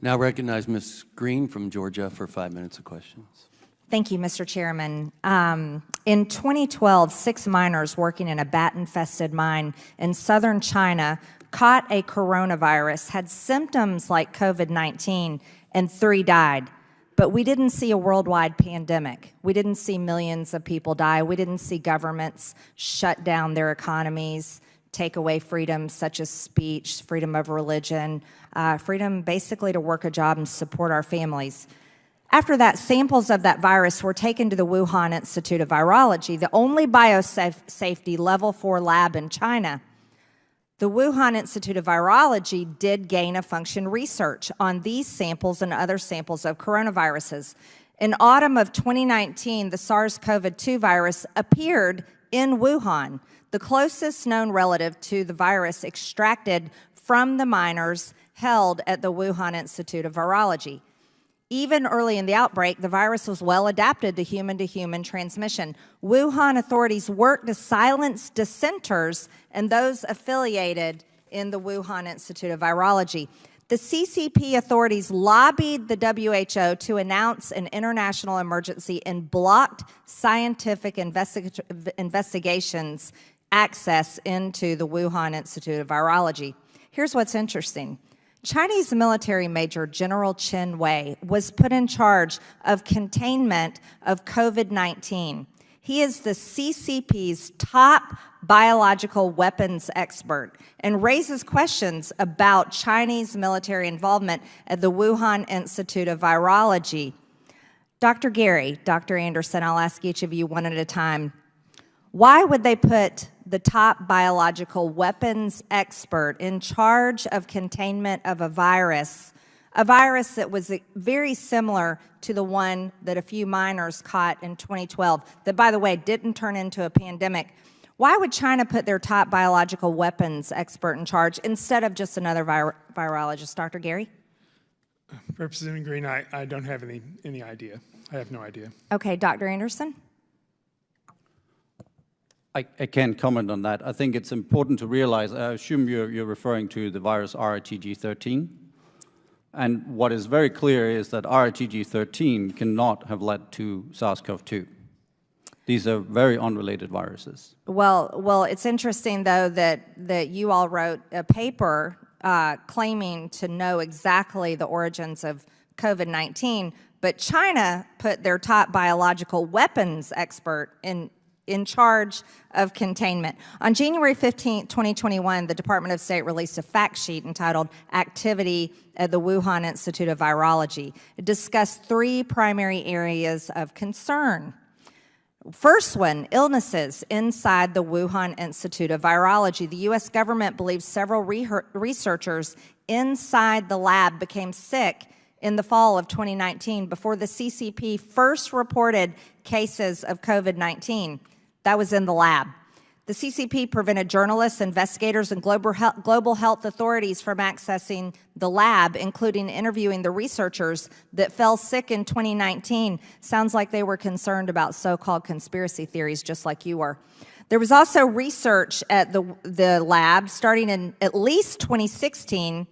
Now recognize Ms. Greene from Georgia for 5 minutes of questions. Thank you, Mr. Chairman. In 2012, 6 miners working in a bat-infested mine in southern China caught a coronavirus, had symptoms like COVID-19, and 3 died. But we didn't see a worldwide pandemic. We didn't see millions of people die. We didn't see governments shut down their economies, take away freedoms such as speech, freedom of religion, freedom basically to work a job and support our families. After that, samples of that virus were taken to the Wuhan Institute of Virology, the only biosafety level 4 lab in China. The Wuhan Institute of Virology did gain-of-function research on these samples and other samples of coronaviruses. In autumn of 2019, the SARS-CoV-2 virus appeared in Wuhan, the closest known relative to the virus extracted from the miners held at the Wuhan Institute of Virology. Even early in the outbreak, the virus was well adapted to human transmission. Wuhan authorities worked to silence dissenters and those affiliated in the Wuhan Institute of Virology. The CCP authorities lobbied the WHO to announce an international emergency and blocked scientific investigations access into the Wuhan Institute of Virology. Here's what's interesting. Chinese military major General Chen Wei was put in charge of containment of COVID-19. He is the CCP's top biological weapons expert and raises questions about Chinese military involvement at the Wuhan Institute of Virology. Dr. Gary, Dr. Anderson, I'll ask each of you one at a time. Why would they put the top biological weapons expert in charge of containment of a virus that was very similar to the one that a few miners caught in 2012, that, by the way, didn't turn into a pandemic? Why would China put their top biological weapons expert in charge instead of just another virologist? Dr. Gary? Representative Greene, I don't have any idea. I have no idea. Okay, Dr. Anderson? I can't comment on that. I think it's important to realize, I assume you're referring to the virus RTG13. And what is very clear is that RTG13 cannot have led to SARS-CoV-2. These are very unrelated viruses. Well, it's interesting, though, that you all wrote a paper claiming to know exactly the origins of COVID-19, but China put their top biological weapons expert in charge of containment. On January 15, 2021, the Department of State released a fact sheet entitled Activity at the Wuhan Institute of Virology. It discussed 3 primary areas of concern. First one, illnesses inside the Wuhan Institute of Virology. The U.S. government believes several researchers inside the lab became sick in the fall of 2019 before the CCP first reported cases of COVID-19. That was in the lab. The CCP prevented journalists, investigators, and global health authorities from accessing the lab, including interviewing the researchers that fell sick in 2019. Sounds like they were concerned about so-called conspiracy theories, just like you were. There was also research at the lab starting in at least 2016.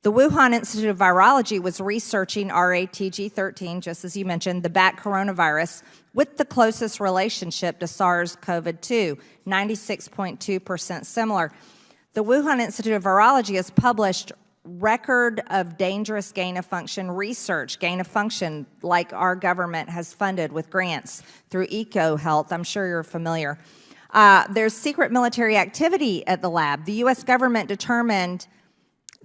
The Wuhan Institute of Virology was researching RATG13, just as you mentioned, the bat coronavirus, with the closest relationship to SARS-CoV-2, 96.2% similar. The Wuhan Institute of Virology has published record of dangerous gain-of-function research, gain-of-function like our government has funded with grants through EcoHealth. I'm sure you're familiar. There's secret military activity at the lab. The U.S. government determined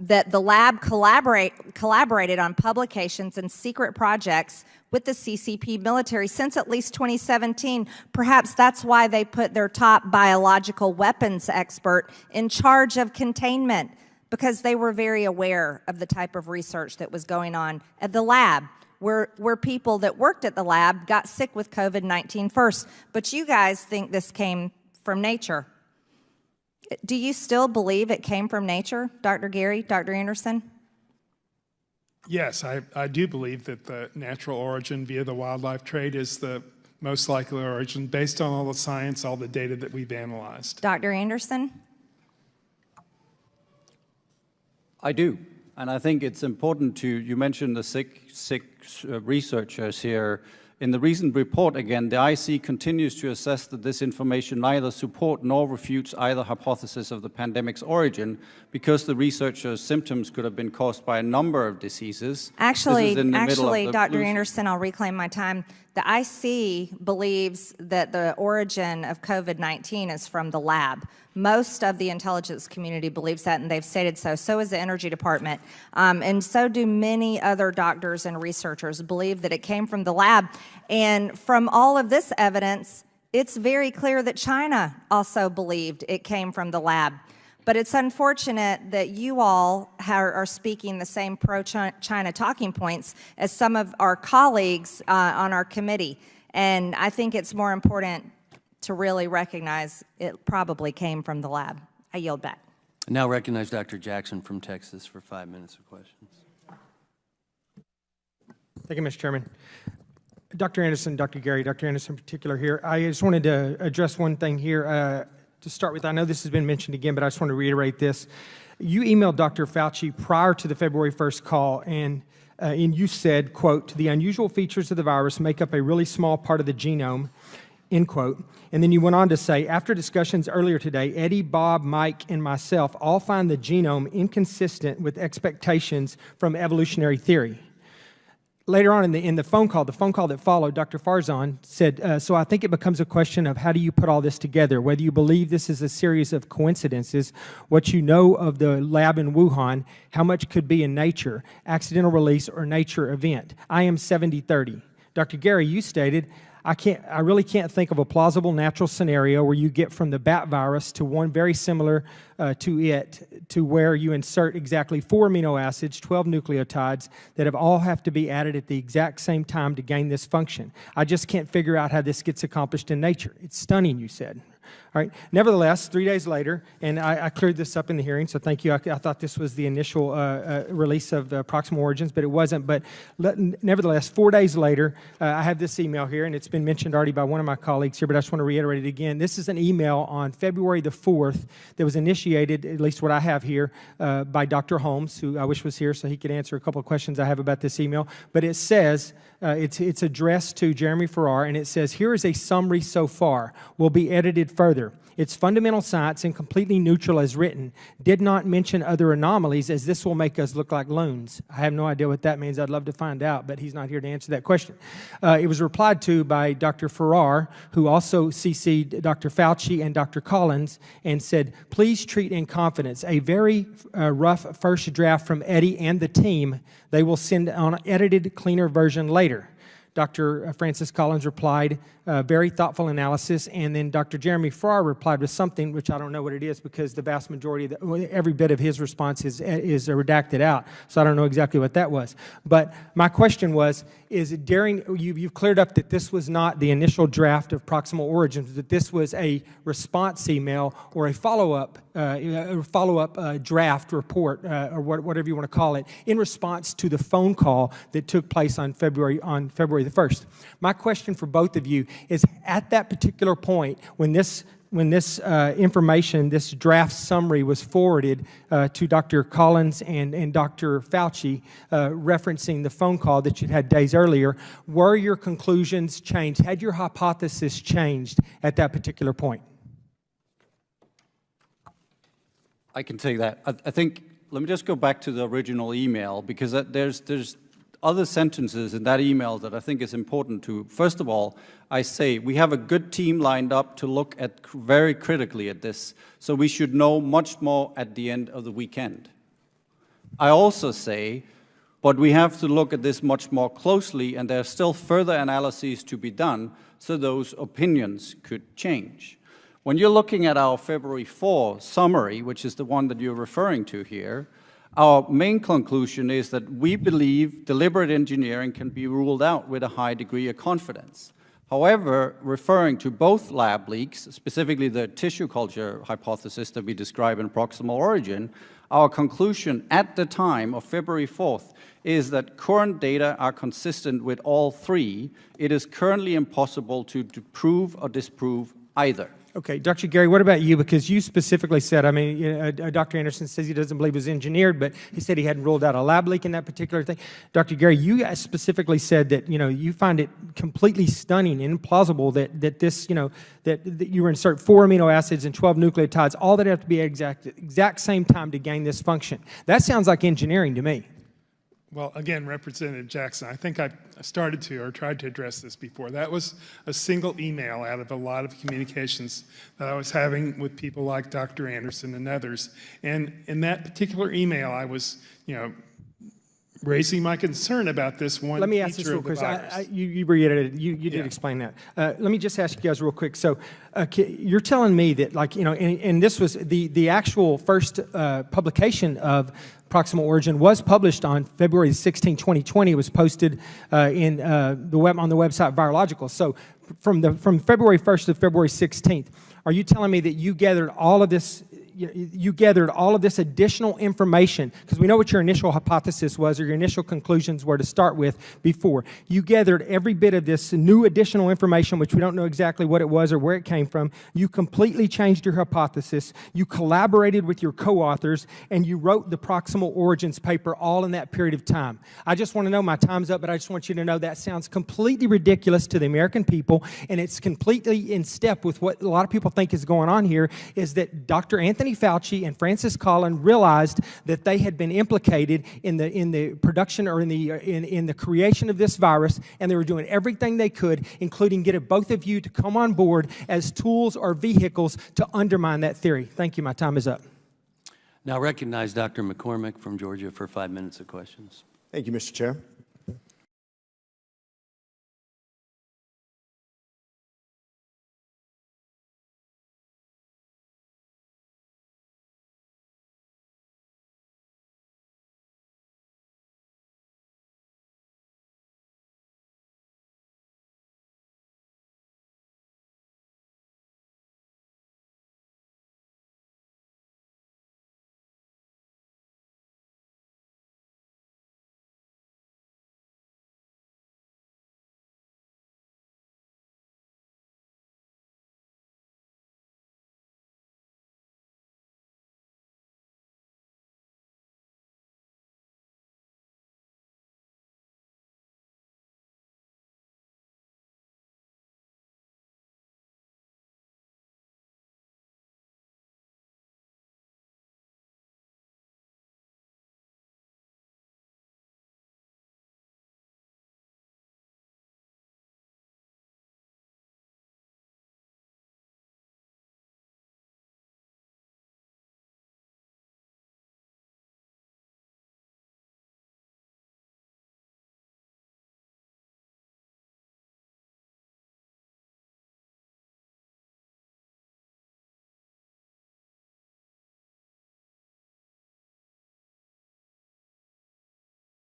that the lab collaborated on publications and secret projects with the CCP military since at least 2017. Perhaps that's why they put their top biological weapons expert in charge of containment, because they were very aware of the type of research that was going on at the lab, where people that worked at the lab got sick with COVID-19 first. But you guys think this came from nature. Do you still believe it came from nature, Dr. Gary, Dr. Anderson? Yes, I do believe that the natural origin via the wildlife trade is the most likely origin based on all the science, all the data that we've analyzed. Dr. Anderson? I do. And I think it's important to, you mentioned the six researchers here. In the recent report, again, the IC continues to assess that this information neither support nor refutes either hypothesis of the pandemic's origin, because the researchers' symptoms could have been caused by a number of diseases. Actually, Dr. Dr. Anderson, I'll reclaim my time. The IC believes that the origin of COVID-19 is from the lab. Most of the intelligence community believes that, and they've stated so. So is the Energy Department. And so do many other doctors and researchers believe that it came from the lab. And from all of this evidence, it's very clear that China also believed it came from the lab. But it's unfortunate that you all are speaking the same pro-China talking points as some of our colleagues on our committee. And I think it's more important to really recognize it probably came from the lab. I yield back. I now recognize Dr. Jackson from Texas for 5 minutes of questions. Thank you, Mr. Chairman. Dr. Anderson, Dr. Gary, Dr. Anderson in particular here, I just wanted to address one thing here. To start with, I know this has been mentioned again, but I just want to reiterate this. You emailed Dr. Fauci prior to the February 1st call, and you said, quote, "The unusual features of the virus make up a really small part of the genome," end quote. And then you went on to say, "After discussions earlier today, Eddie, Bob, Mike, and myself all find the genome inconsistent with expectations from evolutionary theory." Later on in the phone call that followed, Dr. Farzan said, "So I think it becomes a question of how do you put all this together, whether you believe this is a series of coincidences, what you know of the lab in Wuhan, how much could be in nature, accidental release, or nature event. I am 70-30. Dr. Gary, you stated, I really can't think of a plausible natural scenario where you get from the bat virus to one very similar to it, to where you insert exactly 4 amino acids, 12 nucleotides that all have to be added at the exact same time to gain this function. I just can't figure out how this gets accomplished in nature. It's stunning," you said. All right. Nevertheless, 3 days later, and I cleared this up in the hearing, so thank you. I thought this was the initial release of proximal origins, but it wasn't. But nevertheless, 4 days later, I have this email here, and it's been mentioned already by one of my colleagues here, but I just want to reiterate it again. This is an email on February the 4th that was initiated, at least what I have here, by Dr. Holmes, who I wish was here so he could answer a couple of questions I have about this email. But it says, it's addressed to Jeremy Farrar, and it says, "Here is a summary so far. Will be edited further. It's fundamental science and completely neutral as written. Did not mention other anomalies, as this will make us look like loons." I have no idea what that means. I'd love to find out, but he's not here to answer that question. It was replied to by Dr. Farrar, who also CC'd Dr. Fauci and Dr. Collins, and said, "Please treat in confidence a very rough first draft from Eddie and the team. They will send on an edited, cleaner version later." Dr. Francis Collins replied, "Very thoughtful analysis," and then Dr. Jeremy Farrar replied with something which I don't know what it is, because the vast majority of every bit of his response is redacted out, so I don't know exactly what that was. But my question was, is during, you've cleared up that this was not the initial draft of proximal origins, that this was a response email or a follow-up draft report, or whatever you want to call it, in response to the phone call that took place on February the 1st. My question for both of you is, at that particular point, when this information, this draft summary was forwarded to Dr. Collins and Dr. Fauci, referencing the phone call that you'd had days earlier, were your conclusions changed? Had your hypothesis changed at that particular point? I can take that. I think, let me just go back to the original email, because there's other sentences in that email that I think is important to. First of all, I say we have a good team lined up to look at very critically at this, so we should know much more at the end of the weekend. I also say, but we have to look at this much more closely, and there are still further analyses to be done, so those opinions could change. When you're looking at our February 4 summary, which is the one that you're referring to here, our main conclusion is that we believe deliberate engineering can be ruled out with a high degree of confidence. However, referring to both lab leaks, specifically the tissue culture hypothesis that we describe in proximal origin, our conclusion at the time of February 4th is that current data are consistent with all three. It is currently impossible to prove or disprove either. Okay, Dr. Gary, what about you? Because you specifically said, I mean, you know, Dr. Anderson says he doesn't believe it was engineered, but he said he hadn't ruled out a lab leak in that particular thing. Dr. Gary, you specifically said that, you know, you find it completely stunning and implausible that this, you know, that you were insert 4 amino acids and 12 nucleotides, all that have to be at exact same time to gain this function. That sounds like engineering to me. Well, again, Representative Jackson, I think I started to or tried to address this before. That was a single email out of a lot of communications that I was having with people like Dr. Anderson and others. And in that particular email, I was, you know, raising my concern about this one. Let me ask this real quick. You reiterated, you did explain that. Let me just ask you guys real quick. So you're telling me that, like, you know, and this was the actual first publication of proximal origin was published on February 16, 2020. It was posted on the website Virological. So from February 1st to February 16th, are you telling me that you gathered all of this? You gathered all of this additional information, because we know what your initial hypothesis was, or your initial conclusions were to start with before. You gathered every bit of this new additional information, which we don't know exactly what it was or where it came from. You completely changed your hypothesis. You collaborated with your co-authors, and you wrote the proximal origins paper all in that period of time. I just want to know, my time's up, but I just want you to know that sounds completely ridiculous to the American people, and it's completely in step with what a lot of people think is going on here, is that Dr. Anthony Fauci and Francis Collin realized that they had been implicated in the production or in the creation of this virus, and they were doing everything they could, including getting both of you to come on board as tools or vehicles to undermine that theory. Thank you. My time is up. Now recognize Dr. McCormick from Georgia for 5 minutes of questions. Thank you, Mr. Chair.